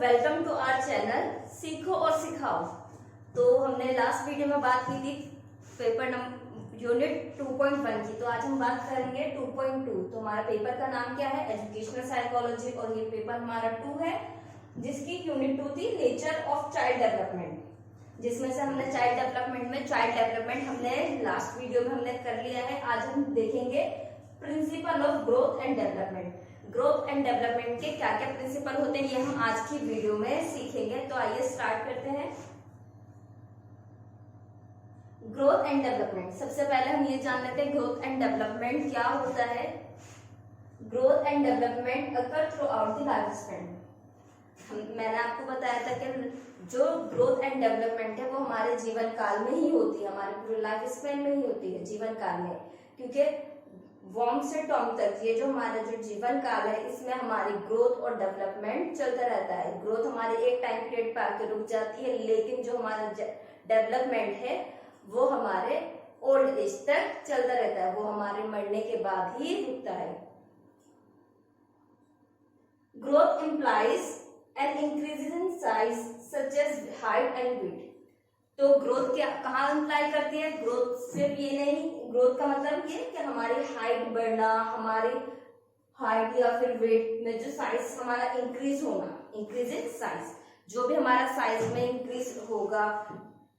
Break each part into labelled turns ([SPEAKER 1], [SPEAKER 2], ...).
[SPEAKER 1] Welcome to our channel सीखो और सिखाओ। तो हमने लास्ट वीडियो में बात की थी पेपर नंबर यूनिट 2.1 की। तो आज हम बात करेंगे 2.2। तो हमारा पेपर का नाम क्या है? Educational psychology. और ये पेपर हमारा 2 है, जिसकी यूनिट 2 थी नेचर ऑफ चाइल्ड डेवलपमेंट, जिसमें से हमने चाइल्ड डेवलपमेंट हमने लास्ट वीडियो में हमने कर लिया है। आज हम देखेंगे principle of growth and development. Growth and development के क्या क्या प्रिंसिपल होते हैं ये हम आज की वीडियो में सीखेंगे। तो आइए स्टार्ट करते हैं। ग्रोथ एंड डेवलपमेंट, सबसे पहले हम ये जान लेते हैं ग्रोथ एंड डेवलपमेंट क्या होता है। Growth and development occur through out the life span. मैंने आपको बताया था कि जो ग्रोथ एंड डेवलपमेंट है वो हमारे जीवन काल में ही होती है, हमारे पूरे लाइफ स्पैन में ही होती है, जीवन काल में। क्योंकि वॉर्म से टॉम तक ये जो हमारा जो जीवन काल है इसमें हमारी ग्रोथ और डेवलपमेंट चलता रहता है। ग्रोथ हमारे एक टाइम पीरियड पर आके रुक जाती है, लेकिन जो हमारा डेवलपमेंट है वो हमारे ओल्ड एज तक चलता रहता है, वो हमारे मरने के बाद ही रुकता है। Growth implies an increase in size such as height and weight। तो ग्रोथ क्या कहाँ इम्प्लाई करती है? ग्रोथ सिर्फ ये नहीं, ग्रोथ का मतलब ये कि हमारी हाइट बढ़ना, हमारी हाइट या फिर वेट में जो साइज हमारा इंक्रीज होना, इंक्रीज इन साइज, जो भी हमारा साइज में इंक्रीज होगा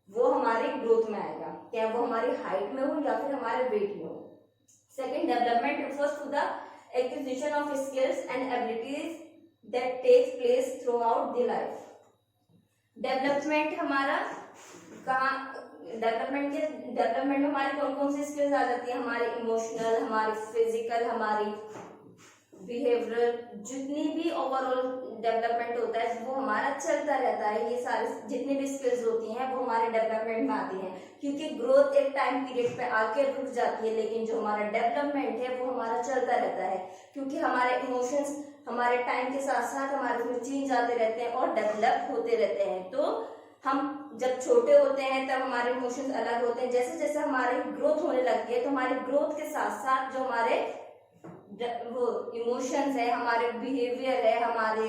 [SPEAKER 1] वो हमारी ग्रोथ में आएगा, क्या वो हमारी हाइट में हो या फिर हमारे वेट में हो। Second, development refers to the acquisition of skills and abilities that takes place throughout the life. Development हमारा कहाँ, डेवलपमेंट में हमारी कौन कौन सी स्किल्स आ जाती है? हमारे इमोशनल, हमारी फिजिकल, हमारी बिहेवियरल, जितनी भी ओवरऑल डेवलपमेंट होता है वो हमारा चलता रहता है। ये सारे जितनी भी स्किल्स होती हैं वो हमारे डेवलपमेंट में आती हैं, क्योंकि ग्रोथ एक टाइम पीरियड पे आके रुक जाती है, लेकिन जो हमारा डेवलपमेंट है वो हमारा चलता रहता है, क्योंकि हमारे इमोशंस हमारे टाइम के साथ साथ हमारे में चेंज आते रहते हैं और डेवलप होते रहते हैं। तो हम जब छोटे होते हैं तब हमारे इमोशंस अलग होते हैं, जैसे जैसे हमारी ग्रोथ होने लगती है तो हमारी ग्रोथ के साथ साथ जो हमारे वो इमोशंस है, हमारे बिहेवियर है, हमारे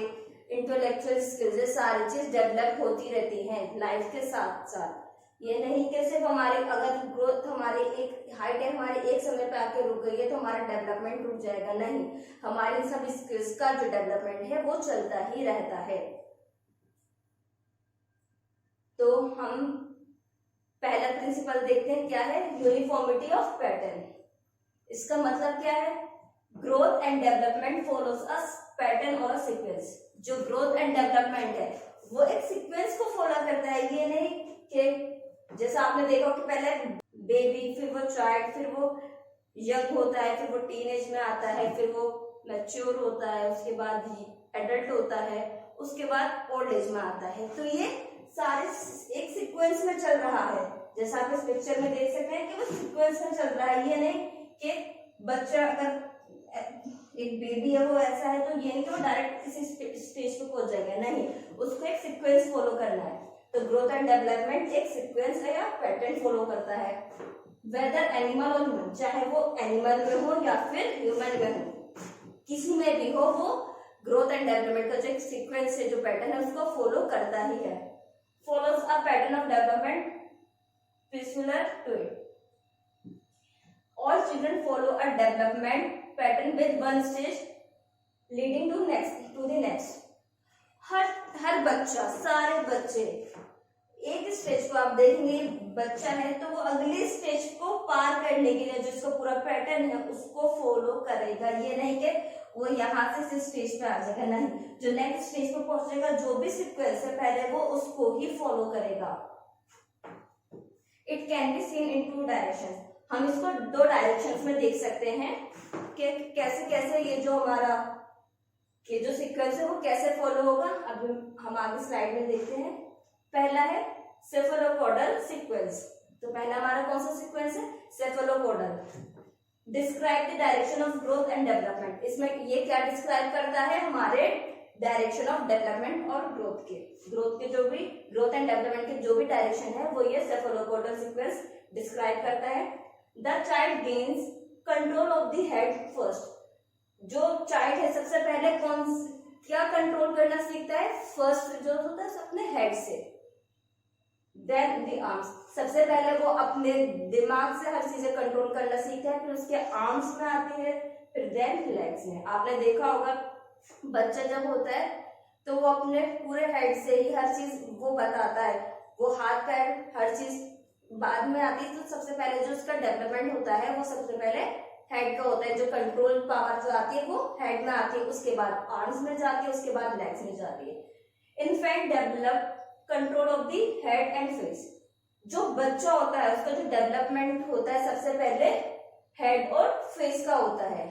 [SPEAKER 1] इंटेलेक्चुअल स्किल्स है, सारी चीज डेवलप होती रहती हैं लाइफ के साथ साथ। ये नहीं कि सिर्फ हमारी अगर ग्रोथ हमारी एक हाइट है हमारी एक समय पे आके रुक गई है तो हमारा डेवलपमेंट रुक जाएगा, नहीं, हमारी सब स्किल्स का जो डेवलपमेंट है वो चलता ही रहता है। तो हम पहला प्रिंसिपल देखते हैं क्या है, यूनिफॉर्मिटी ऑफ पैटर्न। इसका मतलब क्या है? Growth and development follows a pattern और सीक्वेंस। जो ग्रोथ एंड डेवलपमेंट है वो एक सीक्वेंस को फॉलो करता है। ये नहीं कि जैसा आपने देखा कि पहले बेबी, फिर वो चाइल्ड, फिर वो यंग होता है, फिर वो टीनेज में आता है, फिर वो मैच्योर होता है, उसके बाद एडल्ट होता है, उसके बाद ओल्ड एज में आता है। तो ये सारे एक सीक्वेंस में चल रहा है, जैसा आप इस पिक्चर में देख सकते हैं कि वो सीक्वेंस में चल रहा है। ये नहीं कि बच्चा अगर एक बेबी है वो ऐसा है तो ये नहीं कि वो डायरेक्ट किसी स्टेज पे पहुंच जाएगा, नहीं, उसको एक सीक्वेंस फॉलो करना है। तो ग्रोथ एंड डेवलपमेंट एक सीक्वेंस है या पैटर्न फॉलो करता है, वेदर एनिमल और ह्यूमन, चाहे वो एनिमल में हो या फिर ह्यूमन में हो, किसी में भी हो, वो ग्रोथ एंड डेवलपमेंट का जो एक सीक्वेंस है, जो पैटर्न है उसको फॉलो करता ही है। follows a pattern of development peculiar to it। All children follow a development pattern with one stage leading to the next। हर बच्चा, सारे बच्चे एक स्टेज को आप देखेंगे, बच्चा है तो वो अगले स्टेज को पार करने के लिए जिसको पूरा पैटर्न है उसको फॉलो करेगा। ये नहीं कि वो यहाँ से इस स्टेज पे आ जाएगा, नहीं, जो नेक्स्ट स्टेज पे पहुंचेगा जो भी सीक्वेंस है पहले वो उसको ही फॉलो करेगा। It can be seen in 2 direction. हम इसको 2 डायरेक्शन में देख सकते हैं कि कैसे कैसे ये जो हमारा ये जो सीक्वेंस है वो कैसे फॉलो होगा। अब हम आगे स्लाइड में देखते हैं। पहला है सेफलोपोडल सीक्वेंस। तो पहला हमारा कौन सा सीक्वेंस है? Cephalocaudal. Describe the direction of growth and development. इसमें ये क्या डिस्क्राइब करता है? हमारे डायरेक्शन ऑफ डेवलपमेंट और ग्रोथ के जो भी ग्रोथ एंड डेवलपमेंट के जो भी डायरेक्शन है वो ये सेफलोपोडल सीक्वेंस डिस्क्राइब करता है। The child gains control of the head first. जो चाइल्ड है सबसे पहले क्या कंट्रोल करना सीखता है? फर्स्ट जो होता है अपने हेड से, देन द आर्म्स। सबसे पहले वो अपने दिमाग से हर चीजें कंट्रोल करना सीखता है, फिर उसके आर्म्स में आती है, फिर देन लेग्स में। आपने देखा होगा बच्चा जब होता है तो वो अपने पूरे हेड से ही हर चीज वो बताता है, वो हाथ पैर हर चीज बाद में आती है। तो सबसे पहले जो उसका डेवलपमेंट होता है वो सबसे पहले हेड का होता है, जो कंट्रोल पावर जो आती है वो हेड में आती है, उसके बाद आर्म्स में जाती है, उसके बाद लेग्स में जाती है। In fact develop control of the head and face. जो बच्चा होता है उसका जो डेवलपमेंट होता है सबसे पहले हेड और फेस का होता है।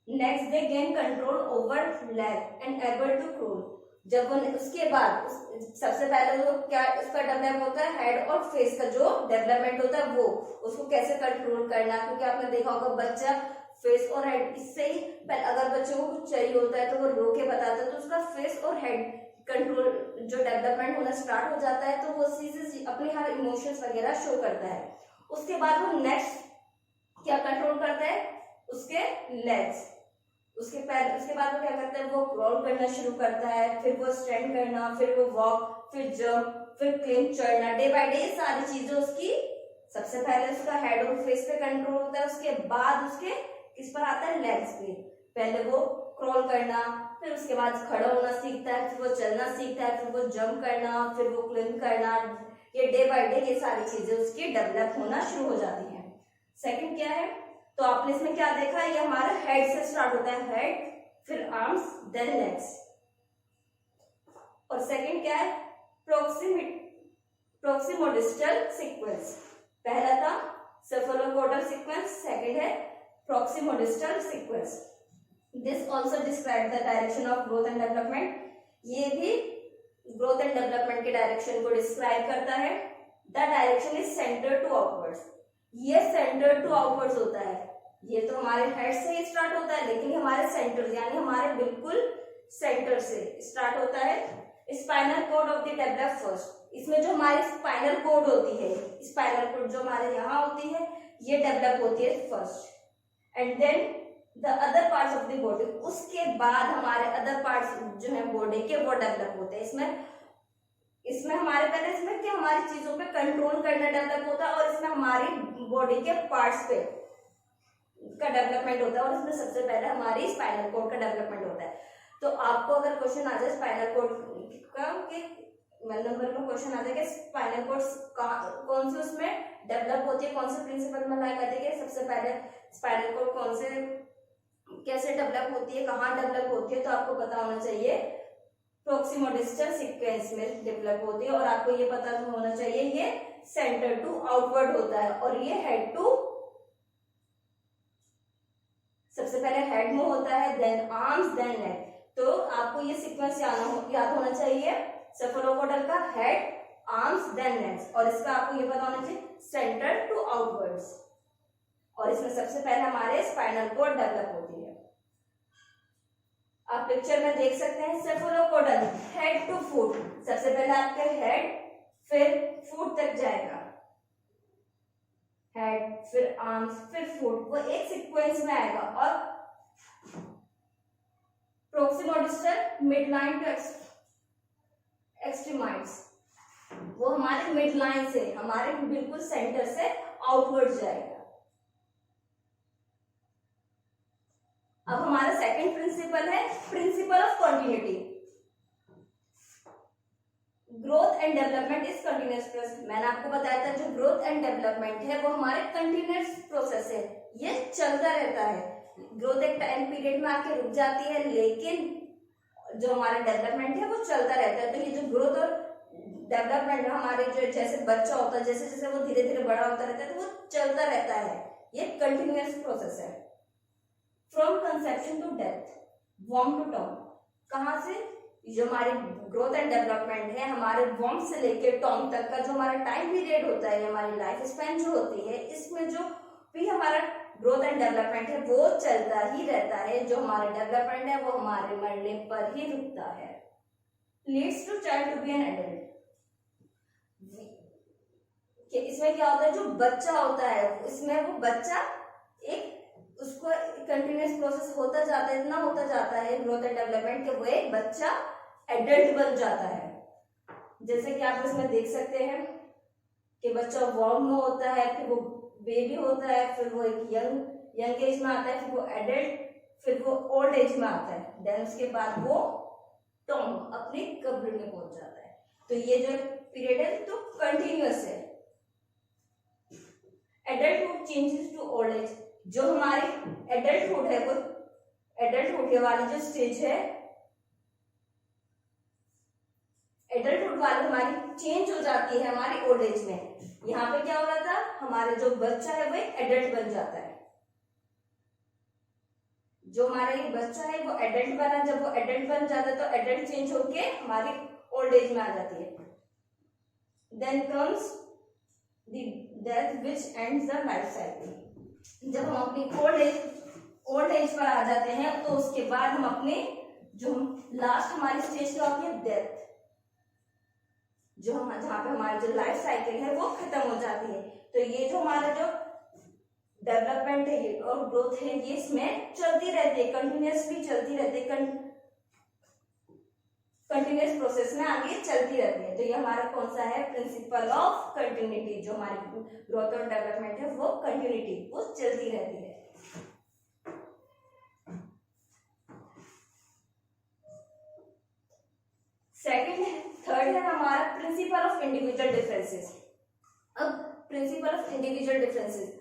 [SPEAKER 1] Next they gain control over leg and able to crawl. जब उसके बाद सबसे पहले वो क्या उसका डेवलप होता है, हेड और फेस का जो डेवलपमेंट होता है वो उसको कैसे कंट्रोल करना। क्योंकि आपने देखा होगा बच्चा फेस और हेड इससे ही अगर बच्चे को कुछ चाहिए होता है तो वो रो के बताता है, तो उसका फेस और हेड कंट्रोल जो डेवलपमेंट होना स्टार्ट हो जाता है, तो वो चीजें अपने हर इमोशंस वगैरह शो करता है। उसके बाद वो नेक्स्ट क्या कंट्रोल करता है, उसके लेग्स। उसके बाद वो क्या करता है, वो क्रॉल करना शुरू करता है, फिर वो स्टैंड करना, फिर वो वॉक, फिर जंप, फिर क्लिंग चढ़ना। डे बाय डे सारी चीजें उसकी सबसे पहले उसका हेड और फेस पे कंट्रोल होता है, उसके बाद उसके किस पर आता है, लेग्स पे। पहले वो क्रॉल करना, फिर उसके बाद खड़ा होना सीखता है, फिर वो चलना सीखता है, फिर वो जंप करना, फिर वो क्लिंग करना। ये डे बाय डे ये सारी चीजें उसकी डेवलप होना शुरू हो जाती है। सेकंड क्या है, तो आपने इसमें क्या देखा, ये हमारा हेड से स्टार्ट होता है, हेड, फिर आर्म्स, देन लेग्स। और सेकंड क्या है, प्रोक्सिमोडिस्टल सीक्वेंस। पहला था सेफलोपोडल सीक्वेंस, सेकंड है proximodistal sequence. This also describe the direction of growth and development. ये भी ग्रोथ एंड डेवलपमेंट के डायरेक्शन को डिस्क्राइब करता है। The direction is centre to outwards. ये सेंटर टू आउटवर्ड्स होता है। ये तो हमारे हेड से ही स्टार्ट होता है, लेकिन हमारे सेंटर यानी हमारे बिल्कुल सेंटर से स्टार्ट होता है। Spinal cord of the develop first. इसमें जो हमारी स्पाइनल कॉर्ड होती है, स्पाइनल कॉर्ड जो हमारे यहाँ होती है, ये डेवलप होती है first, and then the other parts of the body. उसके बाद हमारे अदर पार्ट्स जो है बॉडी के वो डेवलप होते हैं। इसमें हमारे पहले इसमें क्या हमारी चीजों पे कंट्रोल करना डेवलप होता है, और इसमें हमारी बॉडी के पार्ट्स पे का डेवलपमेंट होता है, और इसमें सबसे पहले हमारी स्पाइनल कॉर्ड का डेवलपमेंट होता है। तो आपको अगर क्वेश्चन आ जाए स्पाइनल कॉर्ड का कि नंबर में क्वेश्चन आ जाए कि स्पाइनल कॉर्ड कौन से उसमें डेवलप होती है, कौन से प्रिंसिपल में अप्लाई करते हैं, सबसे पहले स्पाइनल कॉर्ड कौन से कैसे डेवलप होती है, कहाँ डेवलप होती है, तो आपको पता होना चाहिए प्रोक्सिमोडिस्टल सीक्वेंस में डेवलप होती है। और आपको ये पता होना चाहिए ये सेंटर टू आउटवर्ड होता है, और ये हेड टू सबसे पहले हेड में होता है, देन आर्म्स, देन लेग। तो आपको ये सीक्वेंस याद होना चाहिए, सेफलोपोडल का हेड, आर्म्स, देन लेग्स, और इसका आपको ये पता होना चाहिए सेंटर टू आउटवर्ड्स। और इसमें सबसे पहले हमारे स्पाइनल कॉर्ड डेवलप होती है। आप पिक्चर में देख सकते हैं सेफलोपोडल हेड टू फुट। सबसे पहले आपके हेड, फिर फुट तक जाएगा, हेड, फिर आर्म्स, फिर फुट, वो एक सीक्वेंस में आएगा। और प्रोक्सिमोडिस्टल मिड लाइन टू एक्सट्रीमाइड्स, वो हमारे मिड लाइन से, हमारे बिल्कुल सेंटर से आउटवर्ड जाएगा। अब हमारा सेकंड प्रिंसिपल है principle of continuity. Growth and development is continuous process. मैंने आपको बताया था जो ग्रोथ एंड डेवलपमेंट है वो हमारे कंटिन्यूअस प्रोसेस है, ये चलता रहता है। ग्रोथ एक टाइम पीरियड में आके रुक जाती है, लेकिन जो हमारा डेवलपमेंट है वो चलता रहता है। तो ये जो ग्रोथ और डेवलपमेंट हमारे जो जैसे बच्चा होता है, जैसे जैसे वो धीरे धीरे बड़ा होता रहता है, तो वो चलता रहता है, ये कंटिन्यूअस प्रोसेस है। फ्रॉम कंसेप्शन टू डेथ, वॉर्म टू टॉम। कहाँ से, जो हमारी ग्रोथ एंड डेवलपमेंट है, हमारे वॉर्म से लेकर टॉम तक का जो हमारा टाइम पीरियड होता है, हमारी लाइफ स्पैन जो होती है, इसमें जो भी हमारा ग्रोथ एंड डेवलपमेंट है वो चलता ही रहता है। जो हमारा डेवलपमेंट है वो हमारे मरने पर ही रुकता है। Leads to child to be an adult. इसमें क्या होता है, जो बच्चा होता है इसमें वो बच्चा एक उसको कंटिन्यूस प्रोसेस होता जाता है, इतना होता जाता है ग्रोथ एंड डेवलपमेंट कि वो एक बच्चा एडल्ट बन जाता है। जैसे कि आप इसमें देख सकते हैं कि बच्चा वॉर्म में होता है, फिर वो बेबी होता है, फिर वो एक यंग एज में आता है, फिर वो एडल्ट, फिर वो ओल्ड एज में आता है, देन उसके बाद वो टॉम अपनी कब्र में पहुंच जाता है। तो ये जो पीरियड है तो कंटिन्यूअस है। Adulthood changes to old age, जो हमारी एडल्टहुड है वो एडल्टहुड के वाली जो स्टेज है, एडल्टहुड वाली हमारी चेंज हो जाती है हमारी ओल्ड एज में। यहाँ पे क्या हो रहा था, हमारा जो बच्चा है वो एक एडल्ट बन जाता है। जो हमारा ये बच्चा है वो एडल्ट बना, जब वो एडल्ट बन जाता है तो एडल्ट चेंज होके हमारी ओल्ड एज में आ जाती है। Then comes the death which ends the life cycle. जब हम अपनी ओल्ड एज पर आ जाते हैं तो उसके बाद हम अपने जो लास्ट हमारी स्टेज क्या होती है, डेथ, जो हम जहाँ पे हमारी जो लाइफ साइकिल है वो खत्म हो जाती है। तो ये जो हमारा जो डेवलपमेंट है ये और ग्रोथ है ये इसमें चलती रहती है, कंटिन्यूसली चलती रहती है, कंटिन्यूस प्रोसेस में आगे चलती रहती है। तो ये हमारा कौन सा है, प्रिंसिपल ऑफ कंटिन्यूटी। जो हमारी ग्रोथ और डेवलपमेंट है वो कंटिन्यूटी, वो चलती रहती है। सेकंड है, थर्ड है हमारा प्रिंसिपल ऑफ इंडिविजुअल डिफरेंसेस। अब principle of individual differences,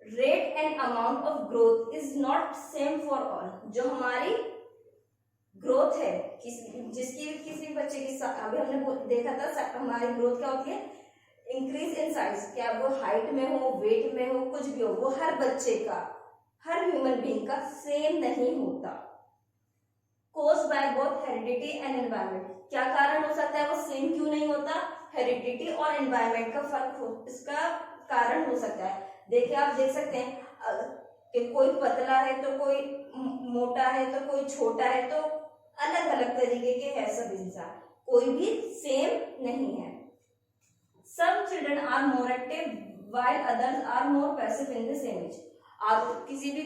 [SPEAKER 1] rate and amount of growth is not same for all. जो हमारी ग्रोथ है जिसकी किसी बच्चे की, अभी हमने देखा था हमारी ग्रोथ क्या होती है, इंक्रीज इन साइज, क्या वो हाइट में हो, वेट में हो, कुछ भी हो, वो हर बच्चे का, हर ह्यूमन बीइंग का सेम नहीं होता। Caused by both heredity and environment, क्या कारण हो सकता है वो सेम क्यों नहीं होता, हेरिडिटी और एनवायरमेंट का फर्क हो, इसका कारण हो सकता है। देखिए आप देख सकते हैं कि कोई पतला है तो कोई मोटा है तो कोई छोटा है, तो अलग अलग तरीके के है सब इंसान, कोई भी सेम नहीं है। Some children are more active while others are more passive in the same age. आप किसी भी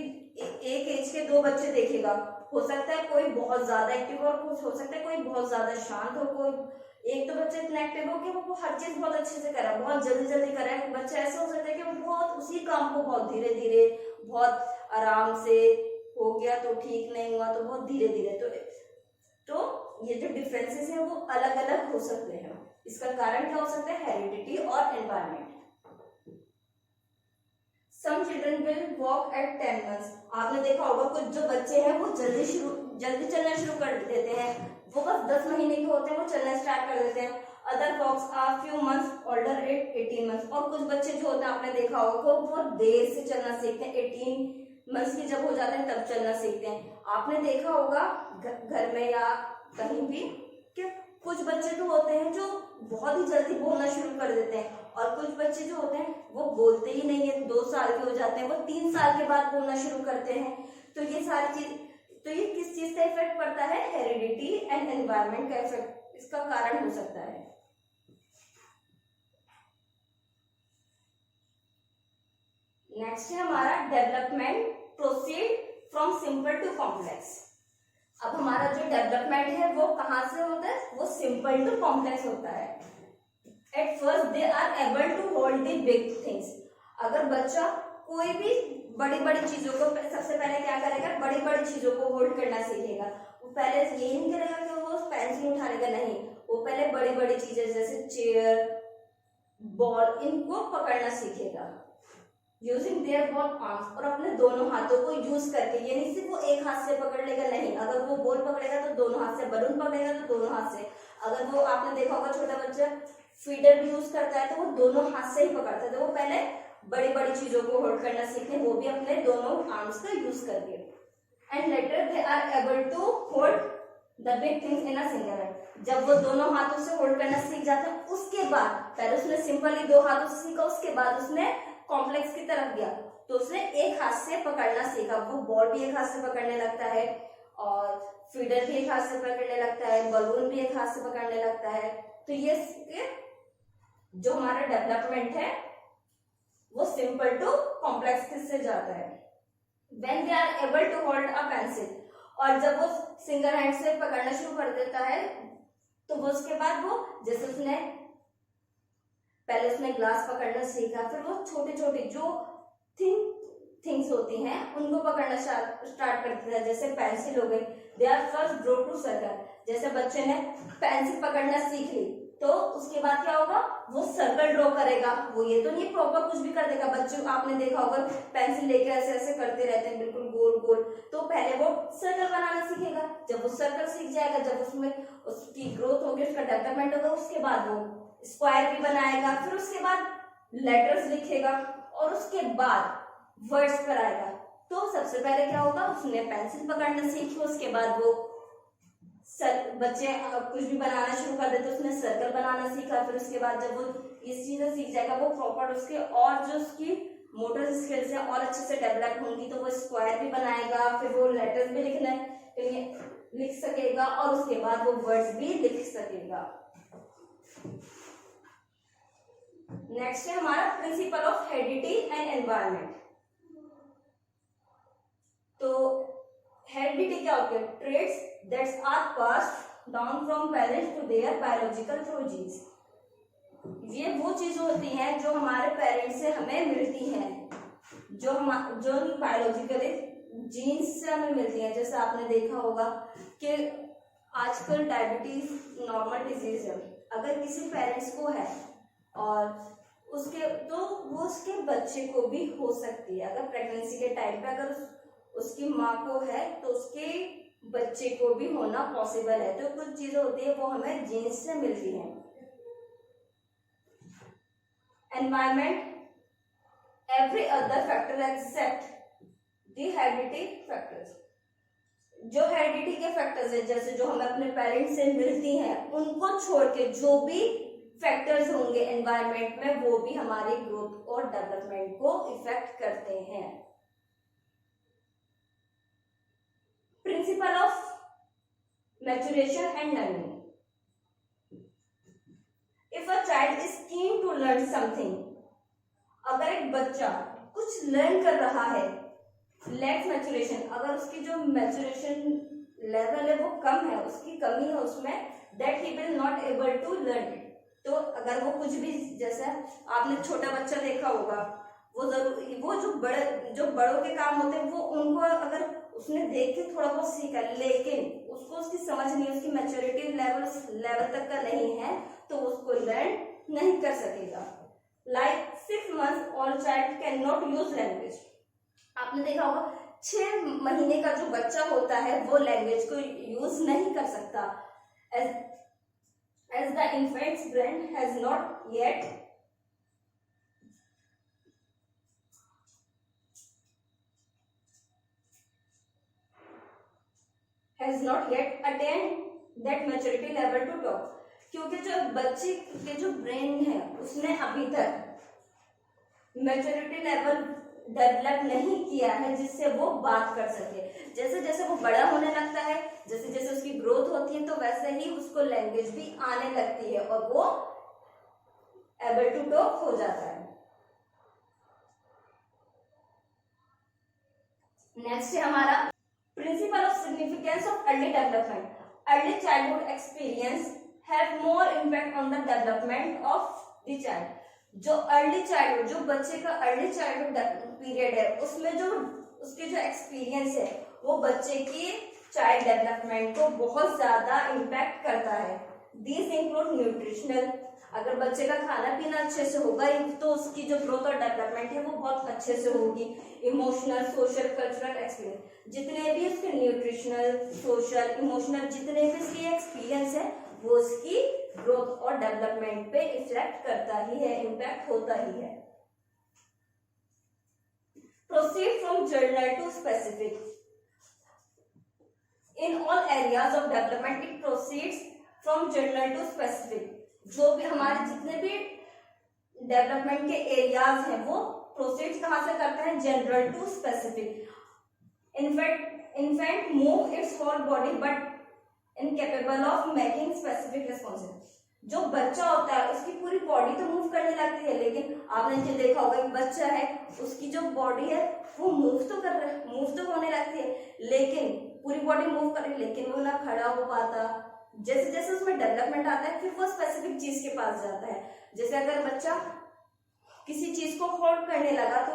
[SPEAKER 1] एक एज के दो बच्चे देखेगा, हो सकता है कोई बहुत ज्यादा एक्टिव और कुछ हो सकता है कोई बहुत ज्यादा शांत हो, कोई एक तो बच्चा इतना एक्टिव हो कि वो हर चीज बहुत अच्छे से कर रहा है, बहुत जल्दी जल्दी कर रहा है, बच्चा ऐसा हो सकता है कि वो बहुत उसी काम को बहुत धीरे धीरे, बहुत आराम से हो गया तो ठीक, नहीं हुआ तो बहुत धीरे धीरे। तो ये जो डिफरेंसेस हैं वो अलग अलग हो सकते हैं। इसका कारण क्या हो सकता है, हेरिडिटी और environment. Some children will walk at 10 months. आपने देखा होगा कुछ जो बच्चे हैं वो जल्दी चलना शुरू कर देते हैं, वो बस 10 महीने के होते हैं वो चलना स्टार्ट कर देते हैं। Other walks are few months older at 18 months. और कुछ बच्चे जो होते हैं आपने देखा होगा वो बहुत देर से चलना सीखते हैं, 18 मंथ्स के जब हो जाते हैं तब चलना सीखते हैं। आपने देखा होगा घर में या कहीं भी कि कुछ बच्चे जो होते हैं जो बहुत ही जल्दी बोलना शुरू कर देते हैं, और कुछ बच्चे जो होते हैं वो बोलते ही नहीं है, 2 साल के हो जाते हैं, वो 3 साल के बाद बोलना शुरू करते हैं। तो ये सारी चीज, तो ये किस चीज का इफेक्ट पड़ता है, हेरिडिटी एंड एनवायरमेंट का इफेक्ट इसका कारण हो सकता है। नेक्स्ट है हमारा development proceed from simple to complex. अब हमारा जो डेवलपमेंट है वो कहां से होता है, वो सिंपल टू कॉम्प्लेक्स होता है। At first they are able to hold the big things. अगर बच्चा कोई भी बड़ी बड़ी चीजों को, सबसे पहले क्या करेगा, बड़ी बड़ी चीजों को होल्ड करना सीखेगा। वो पहले ये नहीं करेगा कि वो पेंसिल उठाएगा, नहीं, वो पहले बड़ी बड़ी चीजें जैसे चेयर, बॉल, इनको पकड़ना सीखेगा यूजिंग देयर बोथ आर्म्स, और अपने दोनों हाथों को यूज करके। ये नहीं सिर्फ वो एक हाथ से पकड़ लेगा, नहीं, अगर वो बॉल पकड़ेगा तो दोनों हाथ से, बलून पकड़ेगा तो दोनों हाथ से। अगर वो, आपने देखा होगा छोटा बच्चा फीडर भी यूज करता है तो वो दोनों हाथ से ही पकड़ता है। तो वो पहले बड़ी बड़ी चीजों को होल्ड करना सीखे, वो भी अपने दोनों आर्म्स का यूज करके। And later they are able to hold the big things in a single hand. जब वो दोनों हाथों से होल्ड करना सीख जाते हैं, उसके बाद, पहले उसने सिंपली 2 हाथों से सीखा, उसके बाद उसने कॉम्प्लेक्स की तरफ गया तो उसने एक हाथ से पकड़ना सीखा। वो बॉल भी एक हाथ से पकड़ने लगता है, और फीडर भी एक हाथ से पकड़ने लगता है, बलून भी एक हाथ से पकड़ने लगता है। तो ये जो हमारा डेवलपमेंट है वो सिंपल टू कॉम्प्लेक्स से जाता है। When they are able to hold a pencil, और जब वो सिंगल हैंड से पकड़ना शुरू कर देता है तो वो उसके बाद वो जैसे उसने पहले उसने ग्लास पकड़ना सीखा, फिर वो छोटे छोटे जो थिंग्स होती हैं उनको पकड़ना स्टार्ट कर देता है, जैसे पेंसिल हो गई, they are first draw to circle, जैसे बच्चे ने पेंसिल पकड़ना सीख ली तो उसके बाद क्या होगा, वो सर्कल ड्रॉ करेगा। वो ये तो नहीं प्रॉपर कुछ भी कर देगा, बच्चों आपने देखा होगा पेंसिल लेके ऐसे ऐसे करते रहते हैं बिल्कुल गोल गोल, तो पहले वो सर्कल बनाना सीखेगा, जब वो सर्कल सीख जाएगा, जब उसमें उसकी ग्रोथ होगी, उसका डेवलपमेंट होगा, उसके बाद वो स्क्वायर भी बनाएगा, फिर उसके बाद लेटर्स लिखेगा और उसके बाद वर्ड्स पर आएगा। तो सबसे पहले क्या होगा, उसने पेंसिल पकड़ना सीखी, उसके बाद वो बच्चे कुछ भी बनाना शुरू कर देते, उसने सर्कल बनाना सीखा, फिर उसके बाद जब वो इस चीजें सीख जाएगा वो प्रॉपर उसके और जो उसकी मोटर स्किल्स है और अच्छे से डेवलप होंगी, तो वो स्क्वायर भी बनाएगा, फिर वो लेटर्स भी लिख सकेगा और उसके बाद वो वर्ड्स भी लिख सकेगा। नेक्स्ट है हमारा principle of heredity and environment. तो हेरिडिटी क्या होती है, traits that's are passed down from parents to their biological through genes. ये वो चीजें होती हैं जो हमारे पेरेंट्स से हमें मिलती हैं, जो बायोलॉजिकली जीन्स से हमें मिलती हैं। जैसे आपने देखा होगा कि आजकल डायबिटीज नॉर्मल डिजीज है, अगर किसी पेरेंट्स को है और उसके तो वो उसके बच्चे को भी हो सकती है। अगर प्रेगनेंसी के टाइम पे अगर उसकी माँ को है तो उसके बच्चे को भी होना पॉसिबल है। तो कुछ चीजें होती है वो हमें जीन्स से मिलती हैं। Environment, every other factor except the heredity factors. जो हेरिडिटी के फैक्टर्स है, जैसे जो हमें अपने पेरेंट्स से मिलती हैं, उनको छोड़ के जो भी फैक्टर्स होंगे एनवायरमेंट में, वो भी हमारी ग्रोथ और डेवलपमेंट को इफेक्ट करते हैं। Principle of maturation and learning. If a child is keen to learn something, अगर एक बच्चा कुछ लर्न कर रहा है, लैक्स मैच्योरेशन, अगर उसकी जो मैच्योरेशन लेवल है वो कम है, उसकी कमी है उसमें, that he will not able to learn it. तो अगर वो कुछ भी, जैसे आपने छोटा बच्चा देखा होगा, वो जो बड़ों के काम होते हैं वो उनको अगर उसने देख के थोड़ा बहुत सीखा, लेकिन उसको उसकी समझ नहीं, उसकी मैच्योरिटी लेवल तक का नहीं है, तो उसको लर्न नहीं कर सकेगा। Like 6 months old child can not use language. आपने देखा होगा 6 महीने का जो बच्चा होता है वो लैंग्वेज को यूज नहीं कर सकता, as the infant's brain has not yet attained that maturity level to talk। क्योंकि जो बच्चे के जो ब्रेन है उसने अभी तक मैच्योरिटी लेवल डेवलप नहीं किया है जिससे वो बात कर सके। जैसे जैसे वो बड़ा होने लगता है, जैसे जैसे उसकी ग्रोथ होती है, तो वैसे ही उसको लैंग्वेज भी आने लगती है और वो एबल टू टॉक हो जाता है। नेक्स्ट है हमारा principle of significance of early development. Early childhood experience have more impact on the development of the child. जो अर्ली चाइल्डहुड, जो बच्चे का अर्ली चाइल्डहुड पीरियड है, उसमें जो उसके जो एक्सपीरियंस है वो बच्चे की चाइल्ड डेवलपमेंट को बहुत ज्यादा इम्पैक्ट करता है। दिस इंक्लूड न्यूट्रिशनल, अगर बच्चे का खाना पीना अच्छे से होगा तो उसकी जो ग्रोथ और डेवलपमेंट है वो बहुत अच्छे से होगी। इमोशनल, सोशल, कल्चरल एक्सपीरियंस, जितने भी उसके न्यूट्रिशनल, सोशल, इमोशनल जितने भी उसके एक्सपीरियंस है वो उसकी ग्रोथ और डेवलपमेंट पे इफेक्ट करता ही है, इम्पैक्ट होता ही है। Proceed from general to specific. In all areas of development, it proceeds from general to specific। जो भी हमारे जितने भी डेवलपमेंट के एरियाज हैं वो प्रोसीड कहाँ से करते हैं, general to specific. In fact move its whole body but incapable of making specific responses. जो बच्चा होता है उसकी पूरी बॉडी तो मूव करने लगती है, लेकिन आपने जो देखा होगा कि बच्चा है उसकी जो बॉडी है वो मूव तो होने लगती है, लेकिन पूरी बॉडी मूव कर रही है, लेकिन वो ना खड़ा हो पाता। जैसे जैसे उसमें डेवलपमेंट आता है फिर वो स्पेसिफिक चीज के पास जाता है। जैसे अगर बच्चा किसी चीज को होल्ड करने लगा तो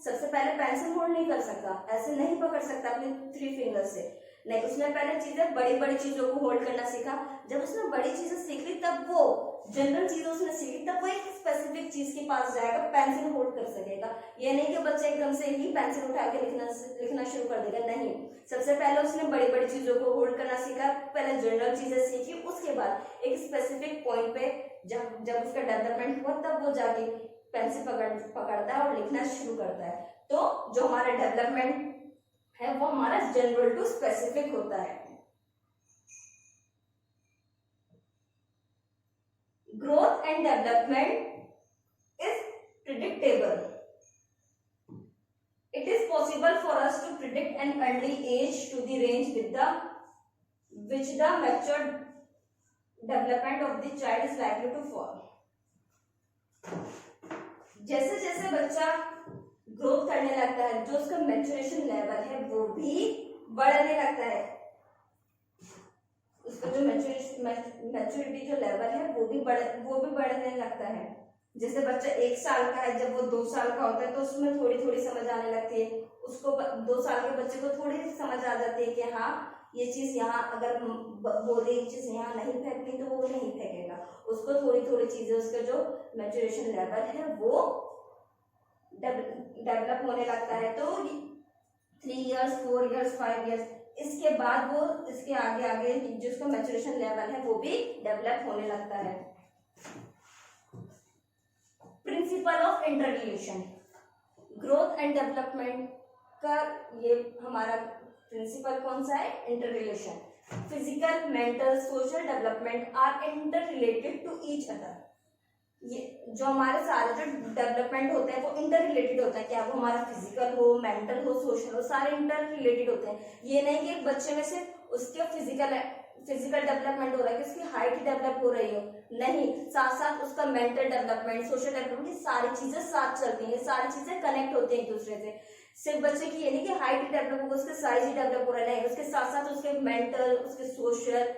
[SPEAKER 1] सबसे पहले पेंसिल होल्ड नहीं कर सकता, ऐसे नहीं पकड़ सकता अपने 3 फिंगर से, नहीं, उसने पहले चीजें बड़ी बड़ी चीजों को होल्ड करना सीखा। जब उसने बड़ी चीजें सीख ली तब वो जनरल चीजें उसने सीखी, तब वो एक स्पेसिफिक चीज के पास जाएगा, पेंसिल होल्ड कर सकेगा। ये नहीं कि बच्चा एकदम से ही पेंसिल उठा के लिखना शुरू कर देगा, नहीं, सबसे पहले उसने बड़ी बड़ी चीजों को होल्ड करना सीखा, पहले जनरल चीजें सीखी, उसके बाद एक स्पेसिफिक पॉइंट पे जब उसका डेवलपमेंट हुआ तब वो जाके पेंसिल पकड़ता है और लिखना शुरू करता है। तो जो हमारा डेवलपमेंट है वो हमारा जनरल टू स्पेसिफिक होता है। Growth and development is predictable. It is possible for us to predict an early age to the range which the mature development of the child is likely to fall. जैसे जैसे बच्चा growth करने लगता है, जो उसका मैच्योरेशन लेवल है वो भी बढ़ने लगता है, उसका जो मैच्योरिटी जो लेवल है वो भी बढ़ने लगता है। जैसे बच्चा 1 साल का है, जब वो 2 साल का होता है तो उसमें थोड़ी थोड़ी समझ आने लगती है, उसको 2 साल के बच्चे को थोड़ी समझ आ जाती है कि हाँ ये चीज यहाँ अगर बोले ये चीज यहाँ नहीं फेंकनी तो वो नहीं फेंकेगा, उसको थोड़ी थोड़ी चीजें, उसका जो मैच्योरेशन लेवल है वो डेवलप होने लगता है। तो 3 इयर्स 4 इयर्स 5 इयर्स, इसके बाद वो इसके आगे आगे जिसका मैच्योरेशन लेवल है वो भी डेवलप होने लगता है। Principle of interrelation, growth and development का ये हमारा प्रिंसिपल कौन सा है? Interrelation. Physical, mental, social development are interrelated to each other. ये जो हमारे सारे जो डेवलपमेंट होते हैं वो इंटर रिलेटेड होता है, क्या वो हमारा फिजिकल हो, मेंटल हो, सोशल हो, सारे इंटर रिलेटेड होते हैं। ये नहीं कि एक बच्चे में से उसके फिजिकल डेवलपमेंट हो रहा है कि उसकी हाइट डेवलप हो रही हो, नहीं, साथ साथ उसका मेंटल डेवलपमेंट, सोशल डेवलपमेंट, ये सारी चीजें साथ चलती हैं, सारी चीजें कनेक्ट होती हैं एक दूसरे से। सिर्फ बच्चे की ये नहीं कि हाइट डेवलप होगा, उसके साइज ही डेवलप हो रहा है, उसके साथ साथ उसके मेंटल, उसके सोशल,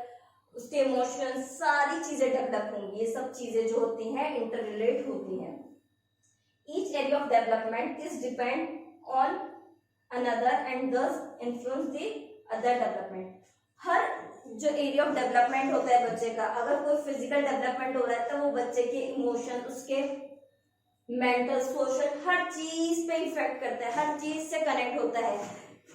[SPEAKER 1] उसके इमोशन, सारी चीजें डेवलप होंगी। ये सब चीजें जो होती हैं इंटर रिलेट होती हैं। Each area of development is depend on another and दस इन्फ्लुएंस द अदर डेवलपमेंट। हर जो एरिया ऑफ डेवलपमेंट होता है बच्चे का, अगर कोई फिजिकल डेवलपमेंट हो रहा है तो वो बच्चे के इमोशन, उसके मेंटल, सोशल, हर चीज पे इफेक्ट करता है, हर चीज से कनेक्ट होता है।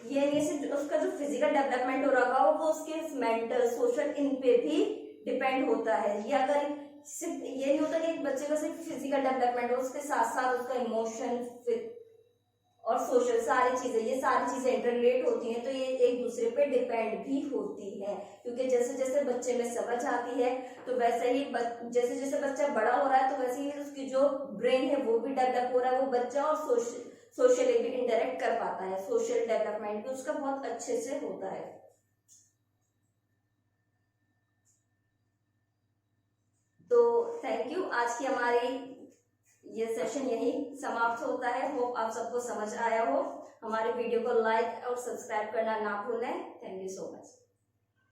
[SPEAKER 1] ये नहीं सिर्फ उसका जो फिजिकल डेवलपमेंट हो रहा होगा वो उसके मेंटल, सोशल, इन पे भी डिपेंड होता है। ये अगर सिर्फ ये नहीं होता कि एक बच्चे का सिर्फ फिजिकल डेवलपमेंट हो, उसके साथ साथ उसका इमोशन और सोशल, सारी चीजें, ये सारी चीजें इंटररिलेट होती हैं, तो ये एक दूसरे पे डिपेंड भी होती है। क्योंकि जैसे जैसे बच्चे में समझ आती है तो वैसे ही जैसे जैसे बच्चा बड़ा हो रहा है तो वैसे ही उसकी जो ब्रेन है वो भी डेवलप हो रहा है, वो बच्चा और सोशली भी इंटरेक्ट कर पाता है, सोशल डेवलपमेंट भी उसका बहुत अच्छे से होता है। तो थैंक यू, आज की हमारी ये सेशन यही समाप्त होता है। होप आप सबको समझ आया हो। हमारे वीडियो को लाइक और सब्सक्राइब करना ना भूलें। Thank you so much.